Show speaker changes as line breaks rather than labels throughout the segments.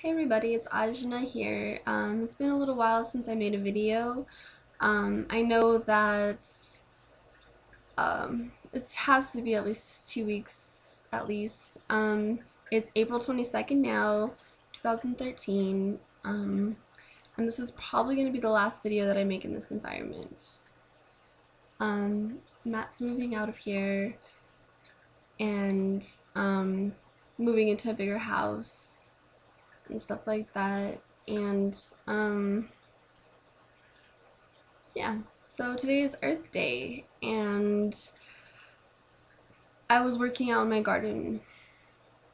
Hey everybody, it's Ajna here. It's been a little while since I made a video. I know that it has to be at least 2 weeks at least. It's April 22nd now, 2013, and this is probably going to be the last video that I make in this environment. Matt's moving out of here and moving into a bigger house and stuff like that. And yeah, so today is Earth Day, and I was working out in my garden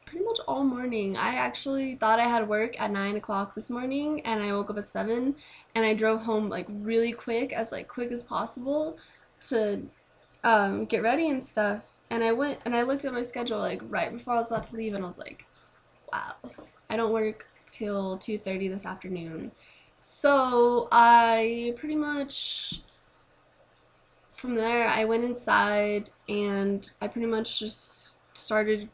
pretty much all morning. I actually thought I had work at 9 o'clock this morning, and I woke up at 7, and I drove home like really quick, as quick as possible, to get ready and stuff. And I went and I looked at my schedule like right before I was about to leave, and I was like, wow, I don't work till 2:30 this afternoon. So I pretty much from there I went inside and I pretty much just started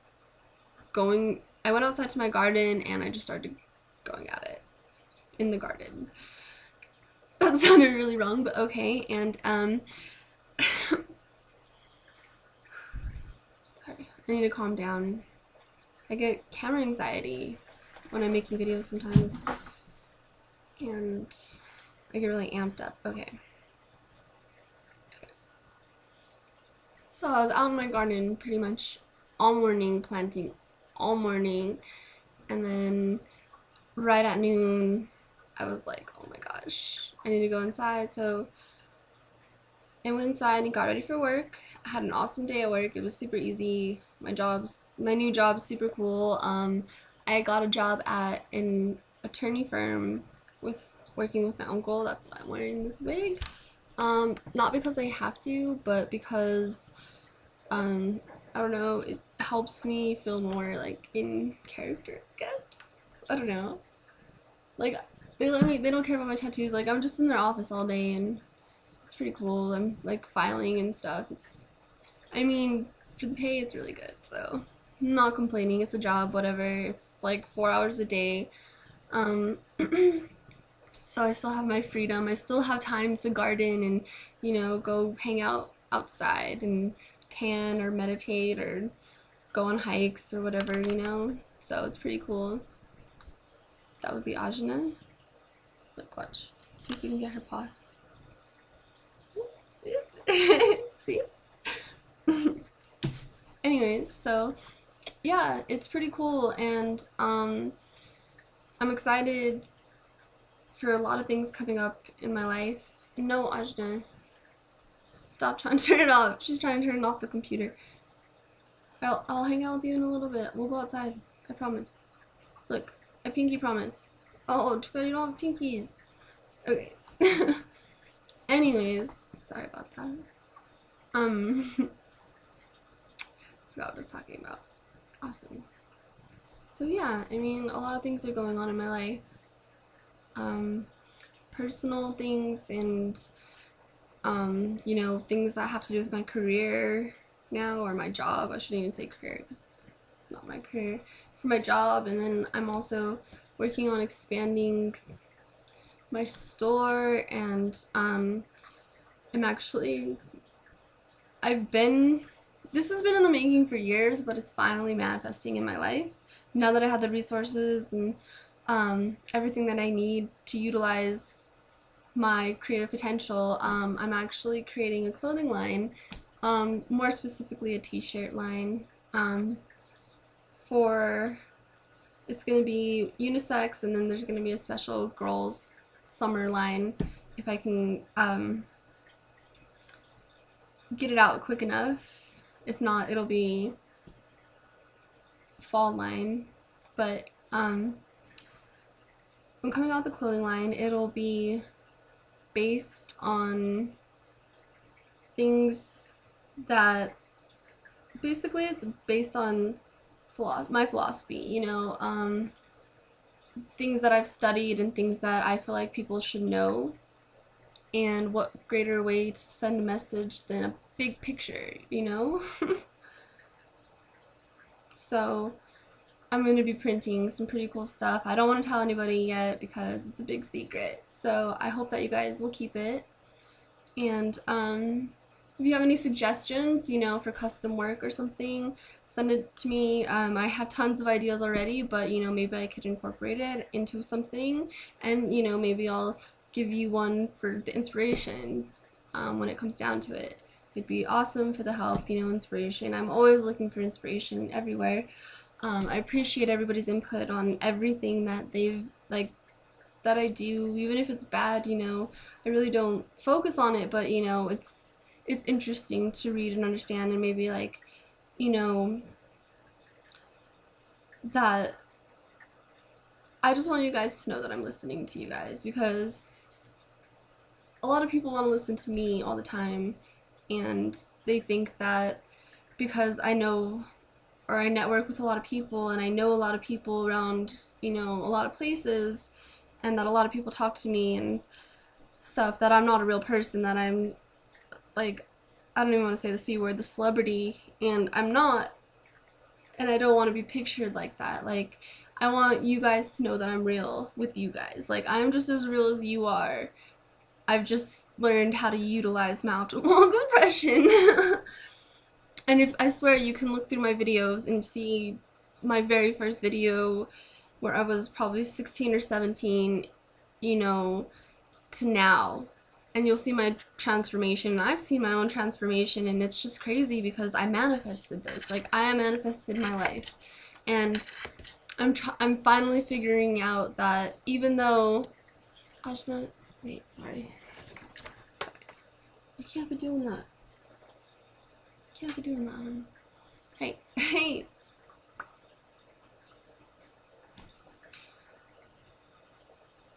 going. I went outside to my garden and I just started going at it in the garden. That sounded really wrong, but okay. And sorry, I need to calm down. I get camera anxiety when I'm making videos sometimes, and I get really amped up. Okay. So I was out in my garden pretty much all morning, planting all morning, and then right at noon, I was like, oh my gosh, I need to go inside. So I went inside and got ready for work. I had an awesome day at work. It was super easy. My new job's super cool. I got a job at an attorney firm with working with my uncle. That's why I'm wearing this wig. Not because I have to, but because I don't know, it helps me feel more like in character, I guess. I don't know. Like they don't care about my tattoos. Like I'm just in their office all day and it's pretty cool. I'm like filing and stuff. I mean, for the pay, it's really good. So, I'm not complaining. It's a job, whatever. It's like 4 hours a day. Um, so I still have my freedom. I still have time to garden and, go hang out outside and tan or meditate or go on hikes or whatever. So it's pretty cool. That would be Ajna. Look, watch. See if we can get her paw. See? Anyways, so yeah, it's pretty cool, and I'm excited for a lot of things coming up in my life. No, Ajna, stop trying to turn it off. She's trying to turn off the computer. I'll hang out with you in a little bit. We'll go outside. I promise. Look, I pinky promise. Oh, too bad you don't have pinkies. Okay. Anyways, sorry about that. Forgot what I was talking about. Awesome. So yeah, I mean, a lot of things are going on in my life. Personal things and, things that have to do with my career now, or my job. I shouldn't even say career because it's not my career. For my job, and then I'm also working on expanding my store, and I'm actually, this has been in the making for years, but it's finally manifesting in my life. Now that I have the resources and everything that I need to utilize my creative potential, I'm actually creating a clothing line, more specifically a t-shirt line, it's going to be unisex, and then there's going to be a special girls summer line if I can get it out quick enough. If not, it'll be fall line. But I'm coming out with the clothing line. It'll be based on things that basically it's based on my philosophy, things that I've studied and things that I feel like people should know. And what greater way to send a message than a big picture? So I'm going to be printing some pretty cool stuff. I don't want to tell anybody yet because it's a big secret. So I hope that you guys will keep it. And if you have any suggestions, you know, for custom work or something, send it to me. I have tons of ideas already, but, you know, maybe I could incorporate it into something. And, you know, maybe I'll give you one for the inspiration when it comes down to it. It'd be awesome for the help, you know, inspiration. I'm always looking for inspiration everywhere. I appreciate everybody's input on everything that they've, like, that I do, even if it's bad, you know. I really don't focus on it, but, you know, it's interesting to read and understand, and maybe, like, you know, that I just want you guys to know that I'm listening to you guys, because a lot of people want to listen to me all the time, and they think that because I know, or I network with a lot of people, and I know a lot of people around, you know, a lot of places, and that a lot of people talk to me and stuff, that I'm not a real person, that I'm, like, I don't even want to say the C word, the celebrity, and I'm not, and I don't want to be pictured like that. Like, I want you guys to know that I'm real with you guys. Like, I'm just as real as you are. I've just learned how to utilize my optimal expression. And if I swear, you can look through my videos and see my very first video where I was probably 16 or 17, you know, to now. And you'll see my transformation. And I've seen my own transformation, and it's just crazy because I manifested this. Like, I manifested my life. And I'm finally figuring out that even though Ashna, wait, sorry. You can't be doing that. Can't be doing that, hon. Hey, hey.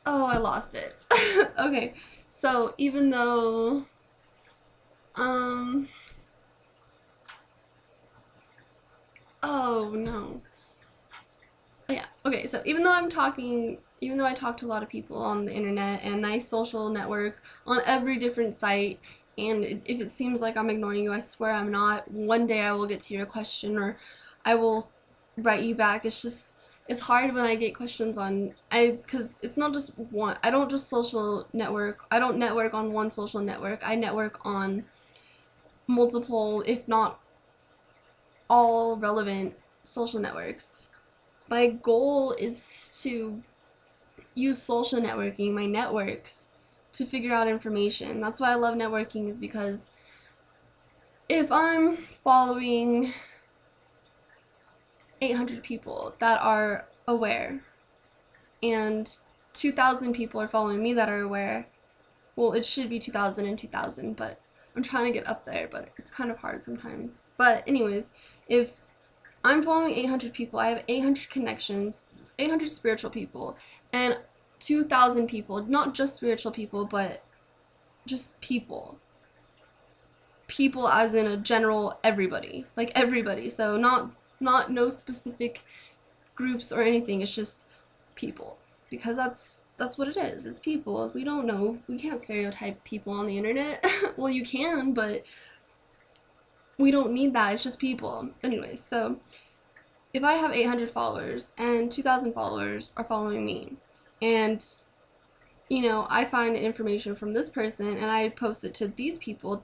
Oh, I lost it. Okay, so even though, oh no. Yeah, okay, so even though I talk to a lot of people on the internet, and I social network on every different site, and if it seems like I'm ignoring you, I swear I'm not. One day I will get to your question, or I will write you back. It's just, it's hard when I get questions on, because it's not just one. I don't just social network. I don't network on one social network. I network on multiple, if not all relevant social networks. My goal is to use social networking, my networks, to figure out information. That's why I love networking, is because if I'm following 800 people that are aware, and 2,000 people are following me that are aware, well, it should be 2,000 and 2,000, but I'm trying to get up there, but it's kind of hard sometimes. But anyways, if I'm following 800 people, I have 800 connections, 800 spiritual people, and 2,000 people, not just spiritual people, but just people. People as in a general everybody, like everybody. So not no specific groups or anything. It's just people, because that's what it is. It's people. We don't know. We can't stereotype people on the internet. Well, you can, but we don't need that. It's just people. Anyways, so if I have 800 followers and 2,000 followers are following me, and, you know, I find information from this person and I post it to these people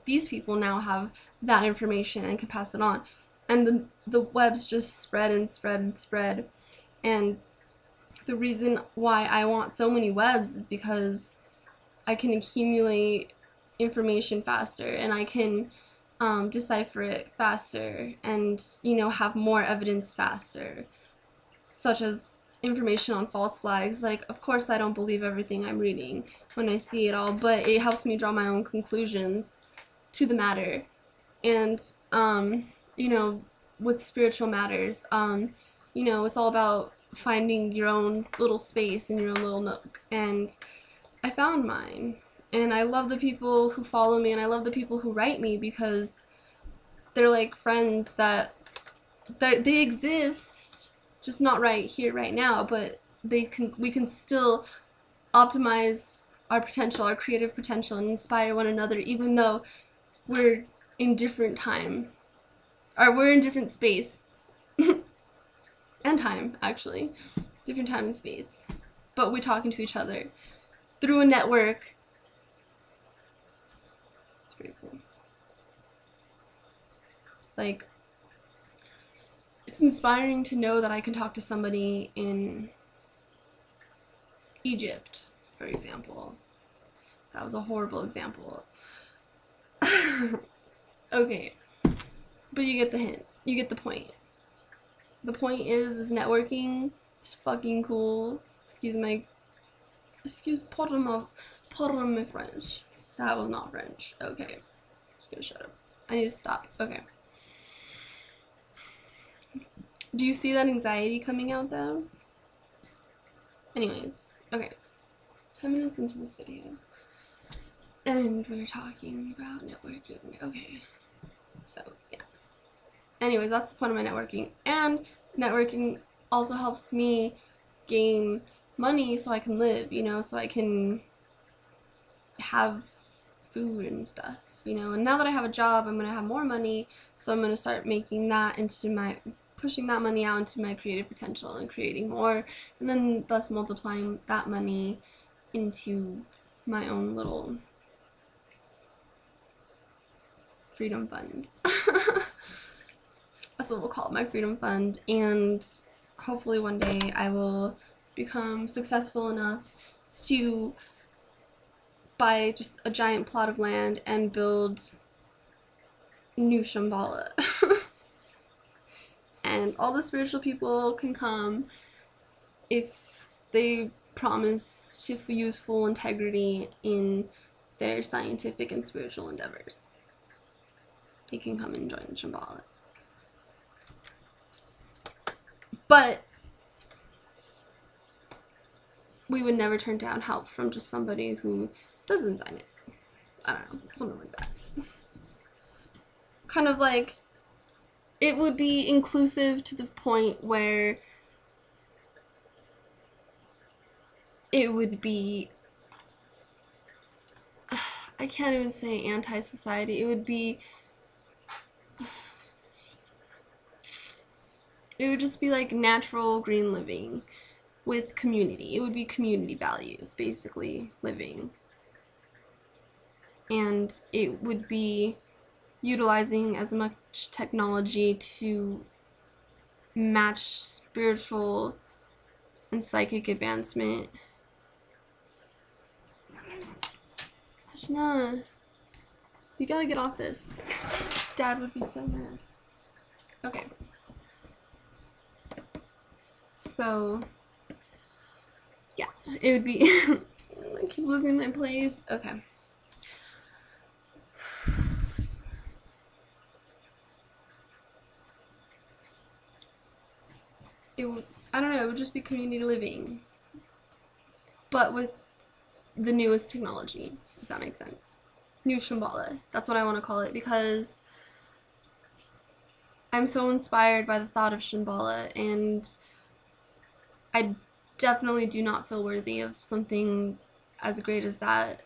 now have that information and can pass it on. And the webs just spread and spread and spread. And the reason why I want so many webs is because I can accumulate information faster, and I can decipher it faster, and, you know, have more evidence faster, such as information on false flags. Like, of course I don't believe everything I'm reading when I see it all, but it helps me draw my own conclusions to the matter. And you know, with spiritual matters, you know, it's all about finding your own little space and your own little nook, and I found mine. And I love the people who follow me, and I love the people who write me, because they're like friends that they exist, just not right here, right now, but we can still optimize our potential, our creative potential, and inspire one another, even though we're in different time, or we're in different space. and time, actually. Different time and space. But we're talking to each other through a network. It's pretty cool. Like, it's inspiring to know that I can talk to somebody in Egypt, for example. That was a horrible example. Okay. But you get the hint. You get the point. The point is networking is fucking cool. Pardon my French. That was not French. Okay. Just gonna shut up. I need to stop. Okay. Do you see that anxiety coming out though? Anyways, okay. 10 minutes into this video. And we're talking about networking. Okay. So, yeah. Anyways, that's the point of my networking. And networking also helps me gain money so I can live, you know, so I can have food and stuff, you know. And now that I have a job, I'm going to have more money, so I'm going to start making that pushing that money out into my creative potential and creating more, and then thus multiplying that money into my own little freedom fund. That's what we'll call it, my freedom fund. And hopefully one day I will become successful enough to buy just a giant plot of land and build New Shambhala. And all the spiritual people can come if they promise to use full integrity in their scientific and spiritual endeavors. They can come and join the Shambhala. But we would never turn down help from just somebody who doesn't sign it. I don't know, something like that. Kind of like, it would be inclusive to the point where it would be, I can't even say anti-society, it would just be like natural green living with community. It would be community values, basically, living. And it would be utilizing as much technology to match spiritual and psychic advancement. Ashna, you gotta get off this. Dad would be so mad. Okay. So, yeah, it would be, I keep losing my place. Okay. I don't know, it would just be community living, but with the newest technology, if that makes sense. New Shambhala, that's what I want to call it, because I'm so inspired by the thought of Shambhala, and I definitely do not feel worthy of something as great as that.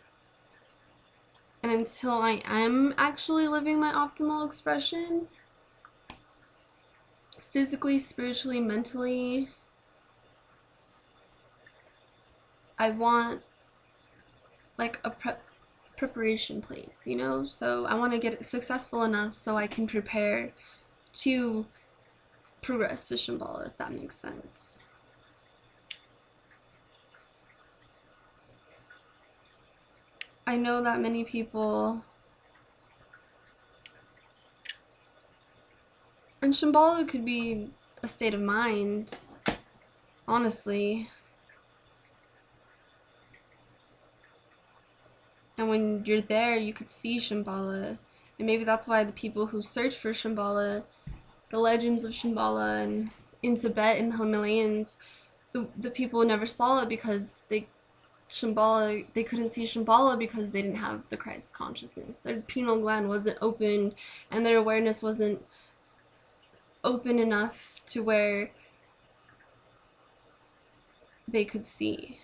And until I am actually living my optimal expression, physically, spiritually, mentally, I want like a preparation place, you know? So I want to get successful enough so I can prepare to progress to Shambhala, if that makes sense. I know that many people, and Shambhala could be a state of mind, honestly. And when you're there, you could see Shambhala. And maybe that's why the people who search for Shambhala, the legends of Shambhala, and in Tibet, in the Himalayas, the people never saw it because they couldn't see Shambhala because they didn't have the Christ consciousness. Their pineal gland wasn't open, and their awareness wasn't open enough to where they could see.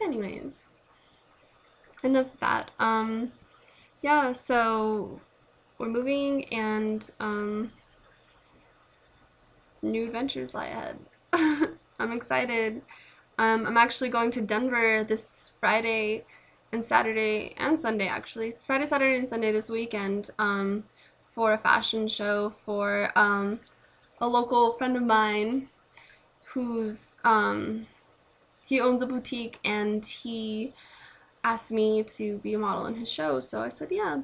Anyways, enough of that. Yeah, so we're moving, and new adventures lie ahead. I'm excited. I'm actually going to Denver this Friday and Saturday and Sunday, actually. Friday, Saturday, and Sunday this weekend, for a fashion show for a local friend of mine who's he owns a boutique, and he asked me to be a model in his show. So I said, yeah.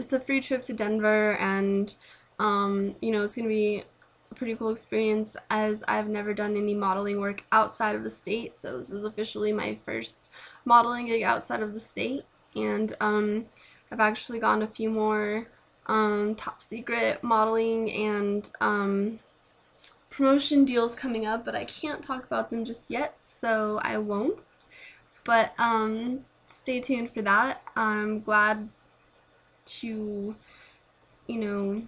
It's a free trip to Denver, and you know, it's gonna be a pretty cool experience, as I've never done any modeling work outside of the state. So this is officially my first modeling gig outside of the state, and I've actually gotten a few more top secret modeling and promotion deals coming up, but I can't talk about them just yet, so I won't. But stay tuned for that. I'm glad to, you know,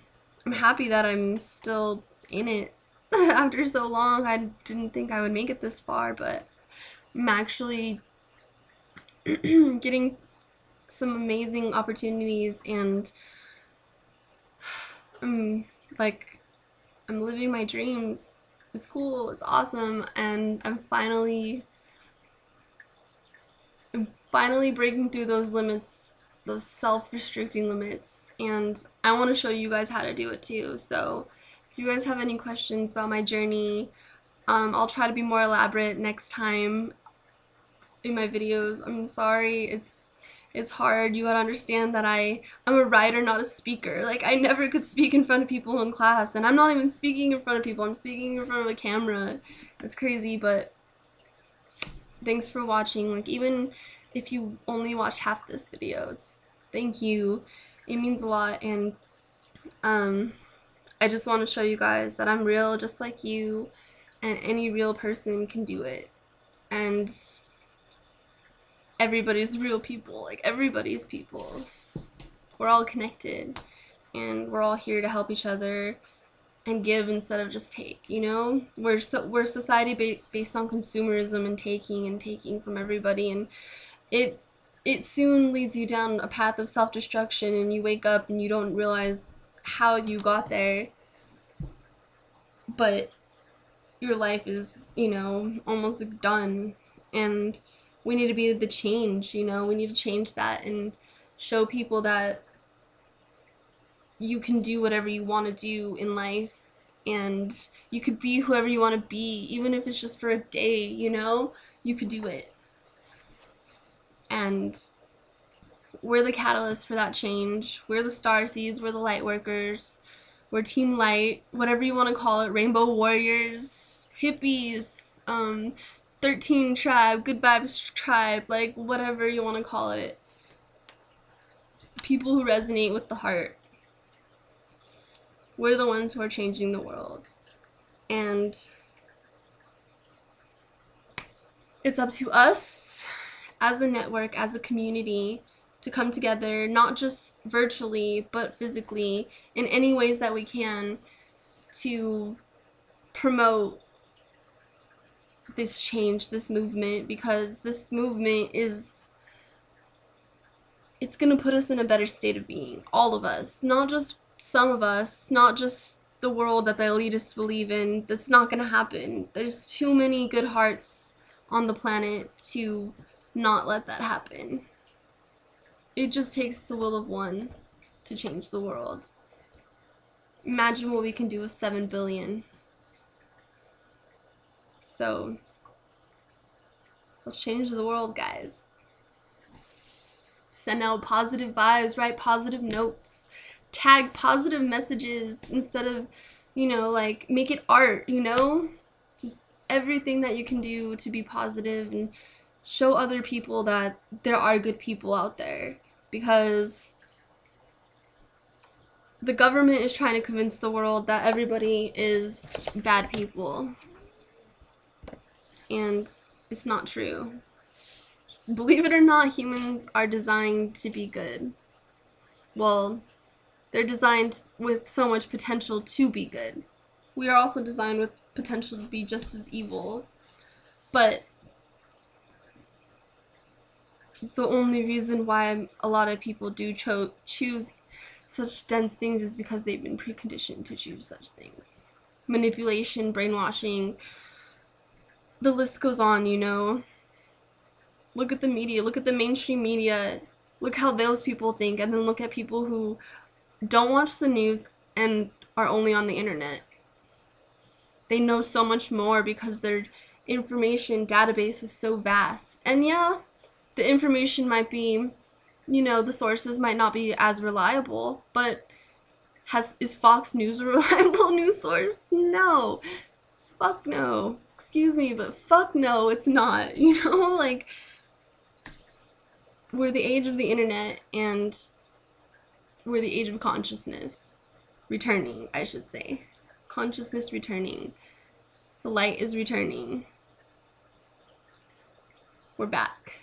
I'm happy that I'm still in it after so long. I didn't think I would make it this far, but I'm actually getting some amazing opportunities, and I'm living my dreams. It's cool, it's awesome, and I'm finally breaking through those limits, those self-restricting limits, and I want to show you guys how to do it too. So if you guys have any questions about my journey, I'll try to be more elaborate next time in my videos. I'm sorry, it's hard. You gotta understand that I'm a writer, not a speaker. Like, I never could speak in front of people in class, and I'm not even speaking in front of people. I'm speaking in front of a camera. It's crazy, but thanks for watching. Like, even if you only watched half this video, thank you. It means a lot, and I just want to show you guys that I'm real, just like you, and any real person can do it. And everybody's real people. Like, everybody's people. We're all connected, and we're all here to help each other and give instead of just take, you know? We're society based on consumerism and taking from everybody, and it soon leads you down a path of self-destruction, and you wake up and you don't realize how you got there, but your life is, you know, almost done, and we need to be the change, you know? We need to change that and show people that you can do whatever you want to do in life, and you could be whoever you want to be, even if it's just for a day, you know? You could do it. And we're the catalyst for that change. We're the starseeds, we're the light workers, we're Team Light, whatever you want to call it, rainbow warriors, hippies, 13 tribe, good vibes tribe, like whatever you want to call it. People who resonate with the heart. We're the ones who are changing the world. And it's up to us as a network, as a community, to come together, not just virtually, but physically, in any ways that we can, to promote this change, this movement, because this movement it's gonna put us in a better state of being, all of us, not just some of us, not just the world that the elitists believe in. That's not gonna happen. There's too many good hearts on the planet to not let that happen. It just takes the will of one to change the world. Imagine what we can do with 7 billion. So, let's change the world, guys. Send out positive vibes, write positive notes, tag positive messages instead of, you know, like, make it art, you know? Just everything that you can do to be positive and show other people that there are good people out there, because the government is trying to convince the world that everybody is bad people, and it's not true. Believe it or not, humans are designed to be good. Well, they're designed with so much potential to be good. We are also designed with potential to be just as evil, but the only reason why a lot of people do choose such dense things is because they've been preconditioned to choose such things. Manipulation, brainwashing, the list goes on, you know. Look at the media, look at the mainstream media, look how those people think, and then look at people who don't watch the news and are only on the internet. They know so much more because their information database is so vast. And yeah, the information might be, you know, the sources might not be as reliable, but is Fox News a reliable news source? No. Fuck no. Excuse me, but fuck no, it's not. You know, like, we're the age of the internet, and we're the age of consciousness. Returning, I should say. Consciousness returning. The light is returning. We're back.